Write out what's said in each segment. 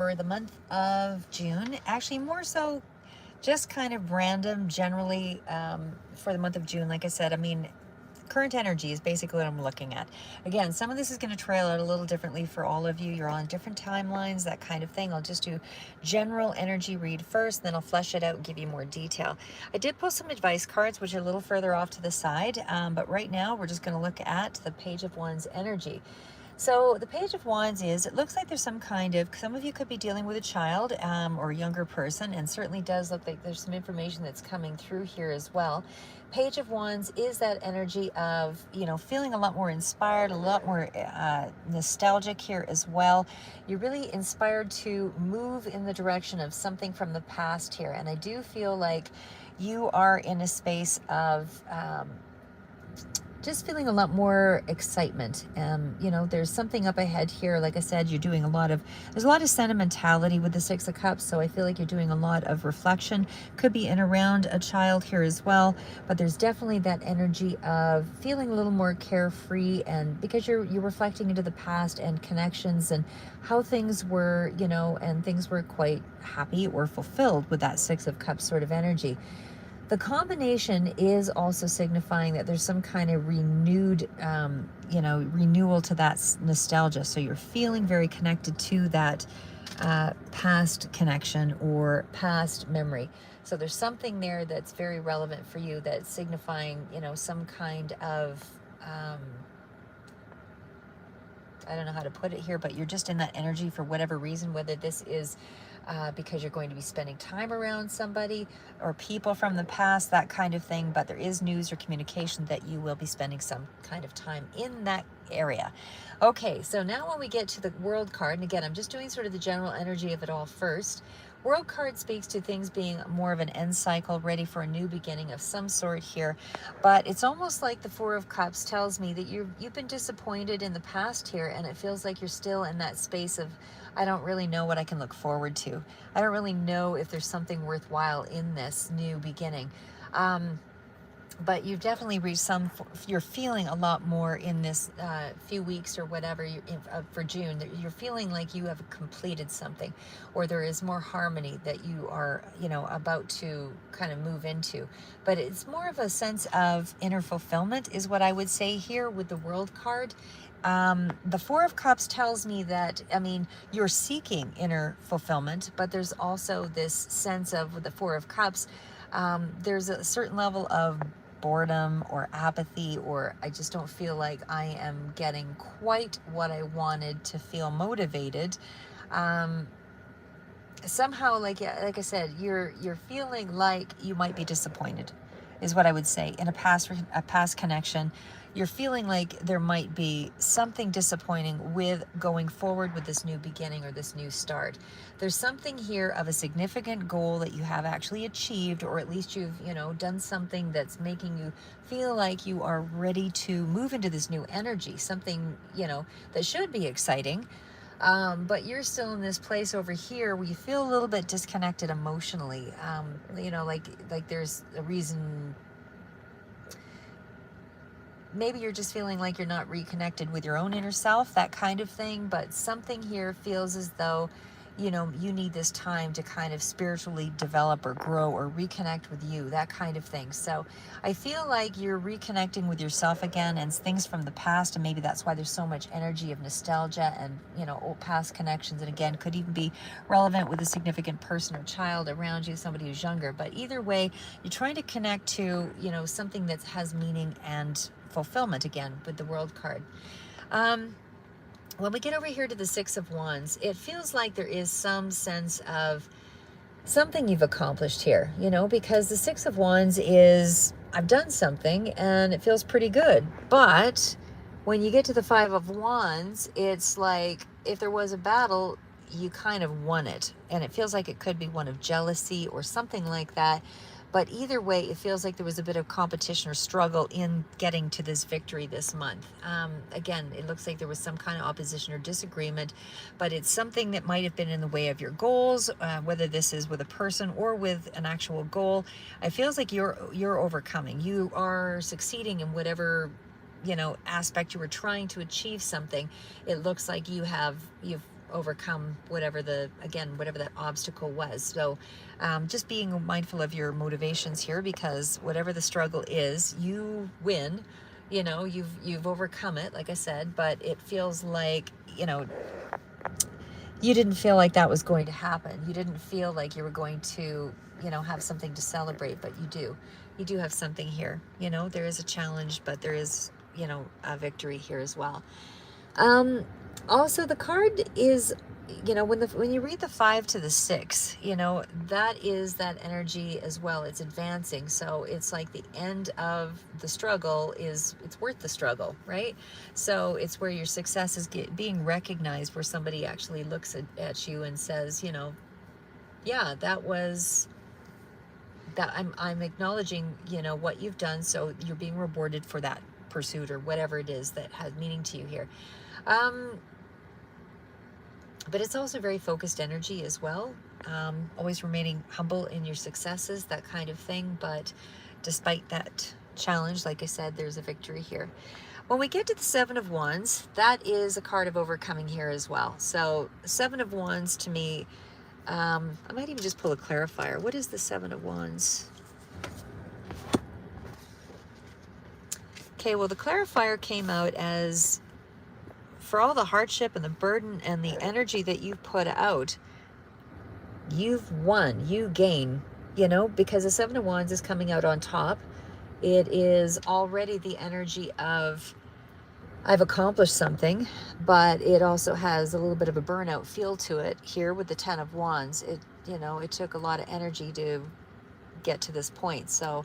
for the month of June. Actually, more so just kind of random generally for the month of June. Like I said, I mean, current energy is basically what I'm looking at. Again, some of this is going to trail out a little differently for all of you. You're on different timelines, that kind of thing. I'll just do general energy read first, then I'll flesh it out and give you more detail. I did post some advice cards, which are a little further off to the side, but right now we're just going to look at the Page of Wands energy. So the Page of Wands is, it looks like there's some of you could be dealing with a child or a younger person, and certainly does look like there's some information that's coming through here as well. Page of Wands is that energy of, feeling a lot more inspired, a lot more nostalgic here as well. You're really inspired to move in the direction of something from the past here. And I do feel like you are in a space of just feeling a lot more excitement. There's something up ahead here. Like I said, there's a lot of sentimentality with the Six of Cups. So I feel like you're doing a lot of reflection. Could be in around a child here as well. But there's definitely that energy of feeling a little more carefree, and because you're reflecting into the past and connections and how things were, and things were quite happy or fulfilled with that Six of Cups sort of energy. The combination is also signifying that there's some kind of renewed, renewal to that nostalgia. So you're feeling very connected to that past connection or past memory. So there's something there that's very relevant for you that's signifying, some kind of, I don't know how to put it here, but you're just in that energy for whatever reason, whether this is because you're going to be spending time around somebody or people from the past, that kind of thing. But there is news or communication that you will be spending some kind of time in that area. Okay, so now when we get to the World card, and again, I'm just doing sort of the general energy of it all first. World card speaks to things being more of an end cycle, ready for a new beginning of some sort here. But it's almost like the Four of Cups tells me that you've been disappointed in the past here, and it feels like you're still in that space of, I don't really know what I can look forward to. I don't really know if there's something worthwhile in this new beginning. But you've definitely reached you're feeling a lot more in this few weeks or whatever for June. You're feeling like you have completed something, or there is more harmony that you are, about to kind of move into. But it's more of a sense of inner fulfillment is what I would say here with the World card. The Four of Cups tells me that, you're seeking inner fulfillment, but there's also this sense of, with the Four of Cups, there's a certain level of boredom or apathy, or I just don't feel like I am getting quite what I wanted to feel motivated. Somehow, like I said, you're feeling like you might be disappointed, is what I would say, in a past connection. You're feeling like there might be something disappointing with going forward with this new beginning or this new start. There's something here of a significant goal that you have actually achieved, or at least you've, done something that's making you feel like you are ready to move into this new energy, something, that should be exciting. But you're still in this place over here where you feel a little bit disconnected emotionally. Like there's a reason. Maybe you're just feeling like you're not reconnected with your own inner self, that kind of thing. But something here feels as though, you need this time to kind of spiritually develop or grow or reconnect with you, that kind of thing. So I feel like you're reconnecting with yourself again and things from the past. And maybe that's why there's so much energy of nostalgia and, old past connections. And again, could even be relevant with a significant person or child around you, somebody who's younger. But either way, you're trying to connect to, something that has meaning and fulfillment, again, with the World card. When we get over here to the Six of Wands, it feels like there is some sense of something you've accomplished here, because the Six of Wands is, I've done something and it feels pretty good. But when you get to the Five of Wands, it's like if there was a battle, you kind of won it. And it feels like it could be one of jealousy or something like that. But either way, it feels like there was a bit of competition or struggle in getting to this victory this month. Again, it looks like there was some kind of opposition or disagreement, but it's something that might have been in the way of your goals, whether this is with a person or with an actual goal. It feels like you're overcoming. You are succeeding in whatever aspect you were trying to achieve something. It looks like you've overcome whatever whatever that obstacle was. So just being mindful of your motivations here, because whatever the struggle is, you win. You know, you've overcome it, like I said, but it feels like, you know, you didn't feel like that was going to happen. You didn't feel like you were going to, you know, have something to celebrate, but you do. You do have something here. You know, there is a challenge, but there is, you know, a victory here as well. Um, Also, the card is, you know, when you read the 5 to the 6, you know, that is that energy as well. It's advancing, so it's like the end of the struggle is, it's worth the struggle, right? So it's where your success is being recognized, where somebody actually looks at you and says, you know, yeah, that was that. I'm acknowledging, you know, what you've done, so you're being rewarded for that pursuit or whatever it is that has meaning to you here. But it's also very focused energy as well. Always remaining humble in your successes, that kind of thing. But despite that challenge, like I said, there's a victory here. When we get to the 7 of Wands, that is a card of overcoming here as well. So 7 of Wands to me, I might even just pull a clarifier. What is the 7 of Wands? Okay, well, the clarifier came out as, for all the hardship and the burden and the energy that you've put out, you've won, you gain, you know, because the 7 of Wands is coming out on top. It is already the energy of, I've accomplished something, but it also has a little bit of a burnout feel to it here with the 10 of Wands. It, you know, it took a lot of energy to get to this point. So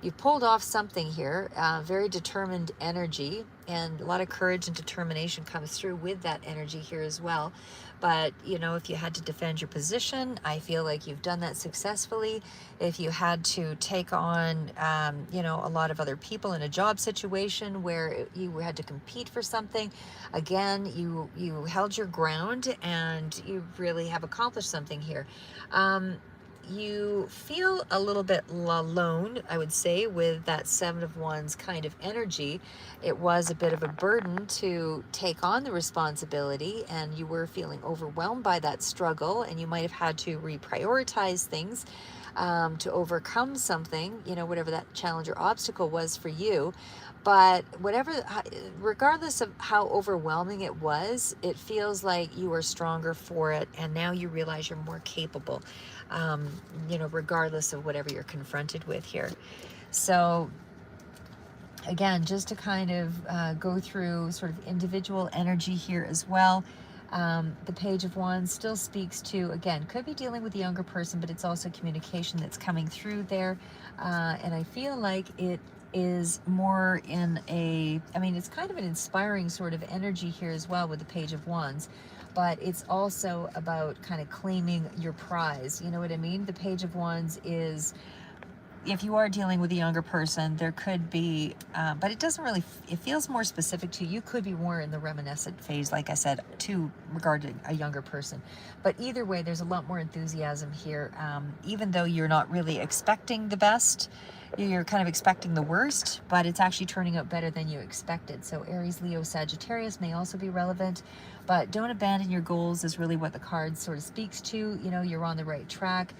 you pulled off something here, very determined energy, and a lot of courage and determination comes through with that energy here as well. But, you know, if you had to defend your position, I feel like you've done that successfully. If you had to take on, you know, a lot of other people in a job situation where you had to compete for something, again, you held your ground and you really have accomplished something here. You feel a little bit alone, I would say, with that 7 of Wands kind of energy. It was a bit of a burden to take on the responsibility, and you were feeling overwhelmed by that struggle, and you might have had to reprioritize things to overcome something, you know, whatever that challenge or obstacle was for you. But whatever, regardless of how overwhelming it was, it feels like you are stronger for it, and now you realize you're more capable, you know, regardless of whatever you're confronted with here. So again, just to kind of go through sort of individual energy here as well. The Page of Wands still speaks to, again, could be dealing with a younger person, but it's also communication that's coming through there. And I feel like it is more in a, I mean, it's kind of an inspiring sort of energy here as well with the Page of Wands, but it's also about kind of claiming your prize. You know what I mean? The Page of Wands is, if you are dealing with a younger person, there could be, but it doesn't really, it feels more specific to you. Could be more in the reminiscent phase, like I said, to regarding a younger person. But either way, there's a lot more enthusiasm here. Even though you're not really expecting the best, you're kind of expecting the worst, but it's actually turning out better than you expected. So Aries, Leo, Sagittarius may also be relevant, but don't abandon your goals is really what the card sort of speaks to. You know, you're on the right track.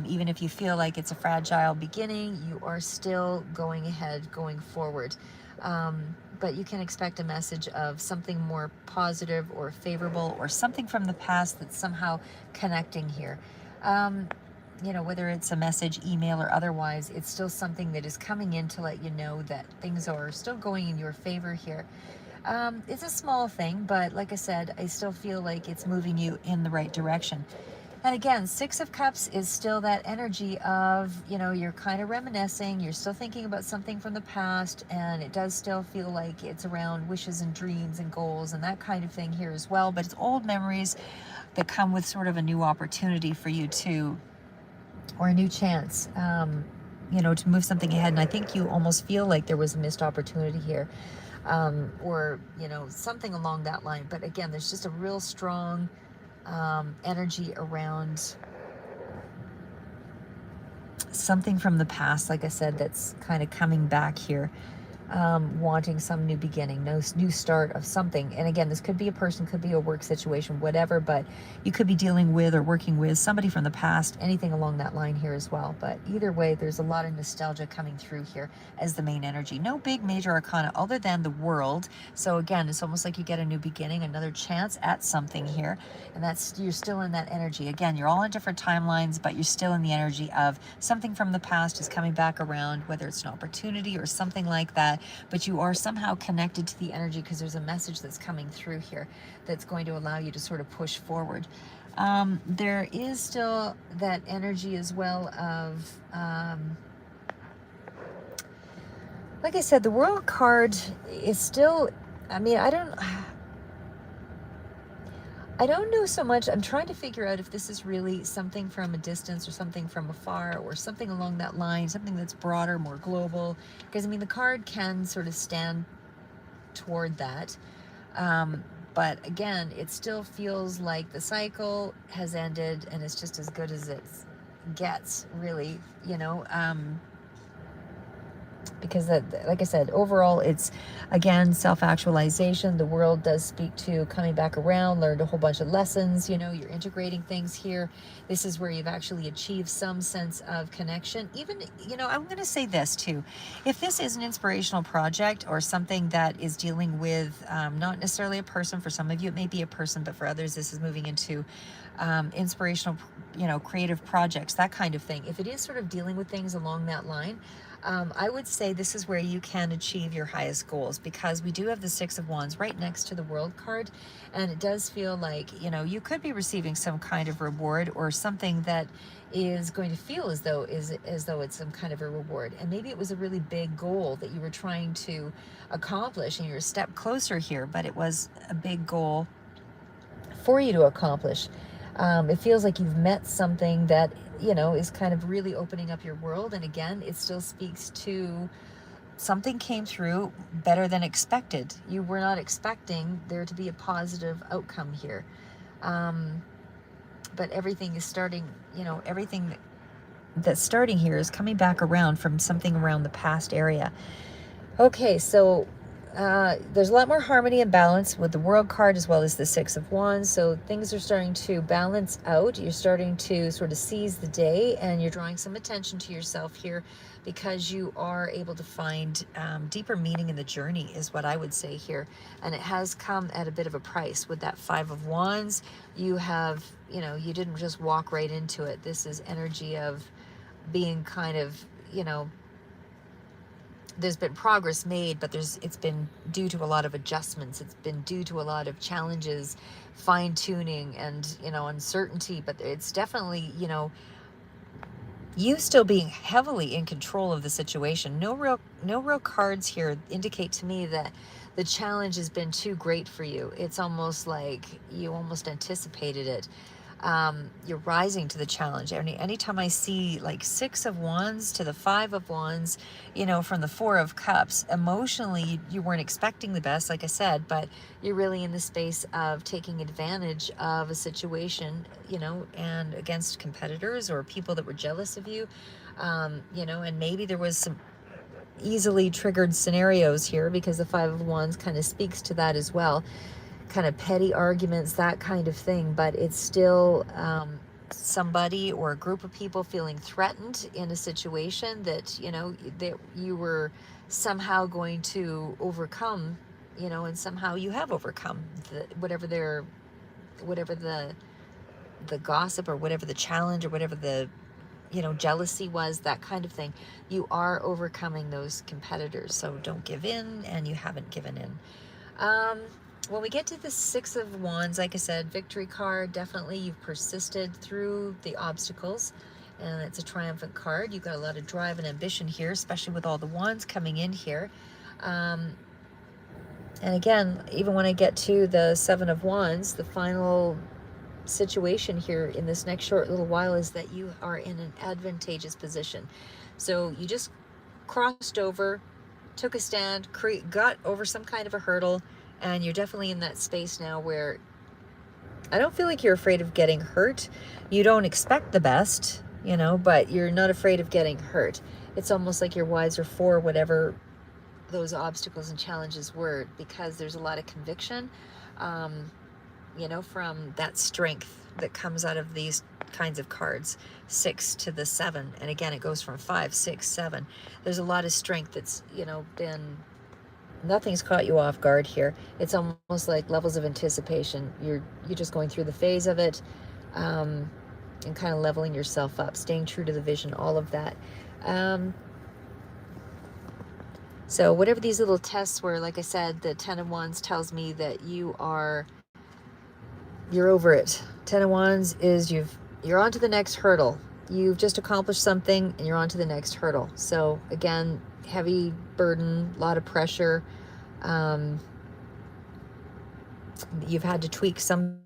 Even if you feel like it's a fragile beginning, you are still going ahead, going forward. But you can expect a message of something more positive or favorable, or something from the past that's somehow connecting here. You know, whether it's a message, email, or otherwise, it's still something that is coming in to let you know that things are still going in your favor here. It's a small thing, but like I said, I still feel like it's moving you in the right direction. And again, 6 of Cups is still that energy of, you know, you're kind of reminiscing, you're still thinking about something from the past, and it does still feel like it's around wishes and dreams and goals and that kind of thing here as well. But it's old memories that come with sort of a new opportunity for you to, or a new chance, you know, to move something ahead. And I think you almost feel like there was a missed opportunity here, or, you know, something along that line. But again, there's just a real strong energy around something from the past, like I said, that's kind of coming back here. wanting some new beginning, no new start of something. And again, this could be a person, could be a work situation, whatever, but you could be dealing with or working with somebody from the past, anything along that line here as well. But either way, there's a lot of nostalgia coming through here as the main energy. No big major arcana other than the world. So again, it's almost like you get a new beginning, another chance at something here. And that's, you're still in that energy. Again, you're all in different timelines, but you're still in the energy of something from the past is coming back around, whether it's an opportunity or something like that. But you are somehow connected to the energy because there's a message that's coming through here that's going to allow you to sort of push forward. There is still that energy as well of, like I said, the World card is still, I mean, I don't know so much. I'm trying to figure out if this is really something from a distance or something from afar or something along that line, something that's broader, more global. Because, I mean, the card can sort of stand toward that. But again, it still feels like the cycle has ended and it's just as good as it gets, really, you know. Because that, like I said, overall it's, again, self-actualization. The world does speak to coming back around, learned a whole bunch of lessons, you know, you're integrating things here. This is where you've actually achieved some sense of connection. Even, you know, I'm going to say this too. If this is an inspirational project or something that is dealing with not necessarily a person, for some of you it may be a person, but for others this is moving into inspirational, you know, creative projects, that kind of thing. If it is sort of dealing with things along that line, I would say this is where you can achieve your highest goals, because we do have the Six of Wands right next to the World card, and it does feel like, you know, you could be receiving some kind of reward or something that is going to feel as though it's some kind of a reward. And maybe it was a really big goal that you were trying to accomplish and you're a step closer here, but it was a big goal for you to accomplish. It feels like you've met something that, you know, is kind of really opening up your world. And again, it still speaks to something came through better than expected. You were not expecting there to be a positive outcome here. But everything is starting, you know, everything that's starting here is coming back around from something around the past area. Okay, so there's a lot more harmony and balance with the World card as well as the Six of Wands. So things are starting to balance out. You're starting to sort of seize the day, and you're drawing some attention to yourself here because you are able to find deeper meaning in the journey, is what I would say here. And it has come at a bit of a price. With that Five of Wands, you have, you know, you didn't just walk right into it. This is energy of being kind of, you know, there's been progress made, but it's been due to a lot of adjustments. It's been due to a lot of challenges, fine tuning, and, you know, uncertainty. But it's definitely, you know, you still being heavily in control of the situation. No real cards here indicate to me that the challenge has been too great for you. It's almost like you almost anticipated it. You're rising to the challenge. Anytime I see like Six of Wands to the Five of Wands, you know, from the Four of Cups, emotionally you weren't expecting the best, like I said, but you're really in the space of taking advantage of a situation, you know, and against competitors or people that were jealous of you, you know, and maybe there was some easily triggered scenarios here because the Five of Wands kind of speaks to that as well. Kind of petty arguments, that kind of thing, but it's still somebody or a group of people feeling threatened in a situation that, you know, that you were somehow going to overcome, you know, and somehow you have overcome whatever the gossip or whatever the challenge or whatever the, you know, jealousy was, that kind of thing. You are overcoming those competitors, so don't give in, and you haven't given in. When we get to the Six of Wands, like I said, victory card, definitely you've persisted through the obstacles, and it's a triumphant card. You've got a lot of drive and ambition here, especially with all the wands coming in here. And again, even when I get to the Seven of Wands, the final situation here in this next short little while is that you are in an advantageous position. So you just crossed over, took a stand, got over some kind of a hurdle, and you're definitely in that space now where I don't feel like you're afraid of getting hurt. You don't expect the best, you know, but you're not afraid of getting hurt. It's almost like you're wiser for whatever those obstacles and challenges were, because there's a lot of conviction, um, from that strength that comes out of these kinds of cards. 6 to the 7, and again it goes from 5, 6, 7. There's a lot of strength that's been, nothing's caught you off guard here. It's almost like levels of anticipation. You're just going through the phase of it, and kind of leveling yourself up, staying true to the vision, all of that. So whatever these little tests were, like I said, the 10 of Wands tells me that you're over it. 10 of Wands is you're on to the next hurdle. You've just accomplished something and you're on to the next hurdle. So again, heavy burden, a lot of pressure. You've had to tweak something,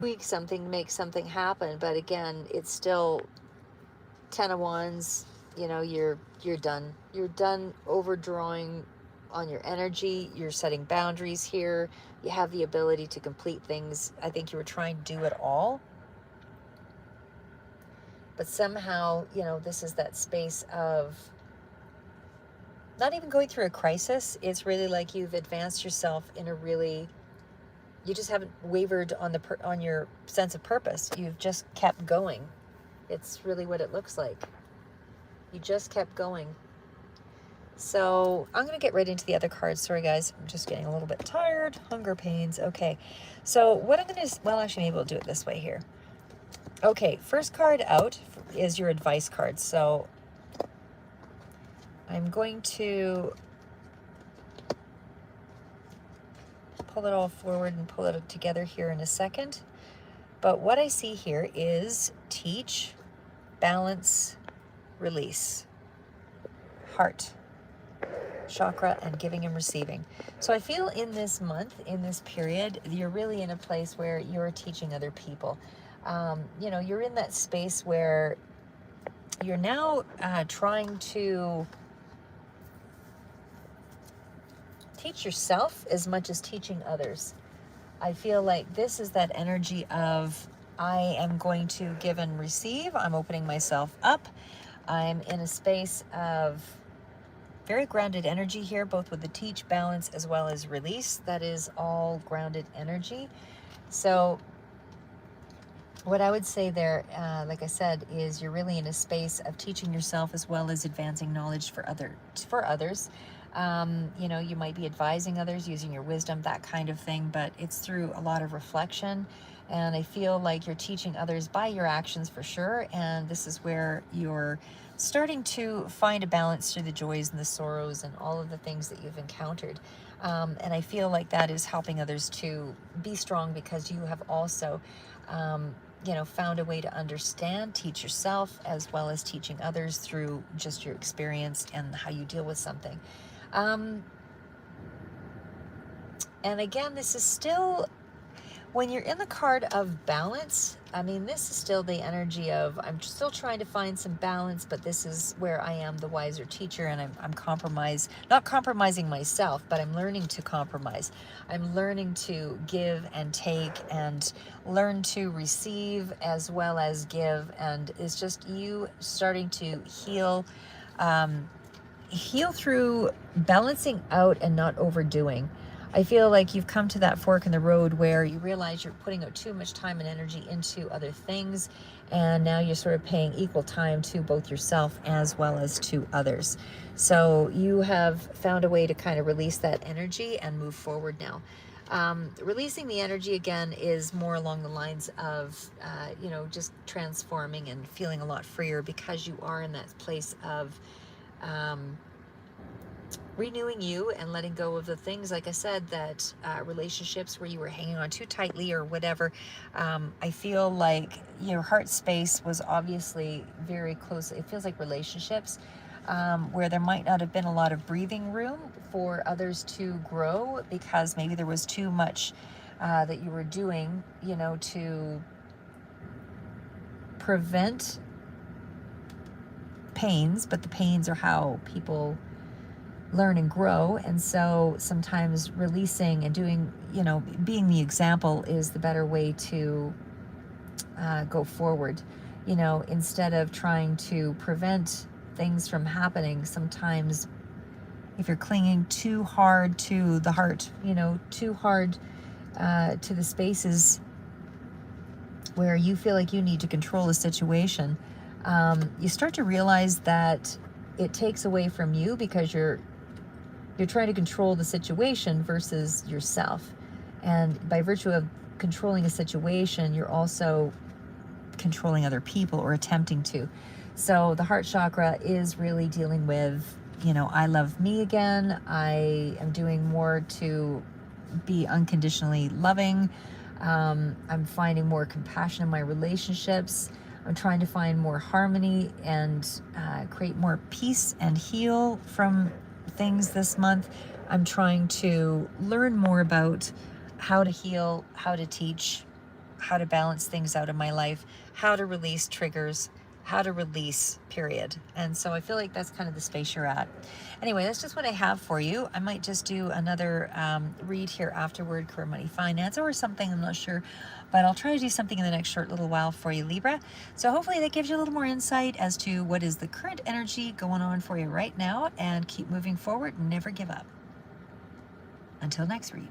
make something happen. But again, it's still 10 of Wands. You're done. You're done overdrawing on your energy. You're setting boundaries here. You have the ability to complete things. I think you were trying to do it all, but somehow, this is that space of not even going through a crisis. It's really like you've advanced yourself in a really, you just haven't wavered on your sense of purpose. You've just kept going. It's really what it looks like. You just kept going. So I'm going to get right into the other cards. Sorry, guys. I'm just getting a little bit tired. Hunger pains. Okay. So what I'm going to, well, actually, maybe we'll do it this way here. Okay. First card out is your advice card. So I'm going to pull it all forward and pull it together here in a second. But what I see here is teach, balance, release, heart, chakra, and giving and receiving. So I feel in this month, in this period, you're really in a place where you're teaching other people. You're in that space where you're now trying to teach yourself as much as teaching others. I feel like this is that energy of, I am going to give and receive. I'm opening myself up. I'm in a space of very grounded energy here, both with the teach, balance, as well as release. That is all grounded energy. So what I would say there, like I said, is you're really in a space of teaching yourself as well as advancing knowledge for others. You might be advising others, using your wisdom, that kind of thing, but it's through a lot of reflection. And I feel like you're teaching others by your actions for sure. And this is where you're starting to find a balance through the joys and the sorrows and all of the things that you've encountered. And I feel like that is helping others to be strong, because you have also, found a way to understand, teach yourself, as well as teaching others through just your experience and how you deal with something. And again, this is still, when you're in the card of balance, this is still the energy of, I'm still trying to find some balance, but this is where I am the wiser teacher, and I'm not compromising myself, but I'm learning to compromise. I'm learning to give and take, and learn to receive as well as give. And it's just you starting to heal through balancing out and not overdoing. I feel like you've come to that fork in the road where you realize you're putting out too much time and energy into other things, and now you're sort of paying equal time to both yourself as well as to others. So you have found a way to kind of release that energy and move forward now. Releasing the energy, again, is more along the lines of, just transforming and feeling a lot freer, because you are in that place of renewing you and letting go of the things, like I said, that relationships where you were hanging on too tightly or whatever. I feel like your heart space was obviously very close. It feels like relationships where there might not have been a lot of breathing room for others to grow, because maybe there was too much that you were doing, to prevent pains. But the pains are how people learn and grow. And so sometimes releasing and doing, being the example is the better way to go forward, instead of trying to prevent things from happening. Sometimes if you're clinging too hard to the heart, you know, too hard to the spaces where you feel like you need to control a situation, you start to realize that it takes away from you, because you're trying to control the situation versus yourself. And by virtue of controlling a situation, you're also controlling other people, or attempting to. So the heart chakra is really dealing with, you know, I love me again. I am doing more to be unconditionally loving. I'm finding more compassion in my relationships. I'm trying to find more harmony and create more peace and heal from things this month. I'm trying to learn more about how to heal, how to teach, how to balance things out in my life, how to release triggers, how to release, period. And so I feel like that's kind of the space you're at. Anyway, that's just what I have for you. I might just do another read here afterward, career, money, finance, or something, I'm not sure. But I'll try to do something in the next short little while for you, Libra. So hopefully that gives you a little more insight as to what is the current energy going on for you right now, and keep moving forward and never give up. Until next read.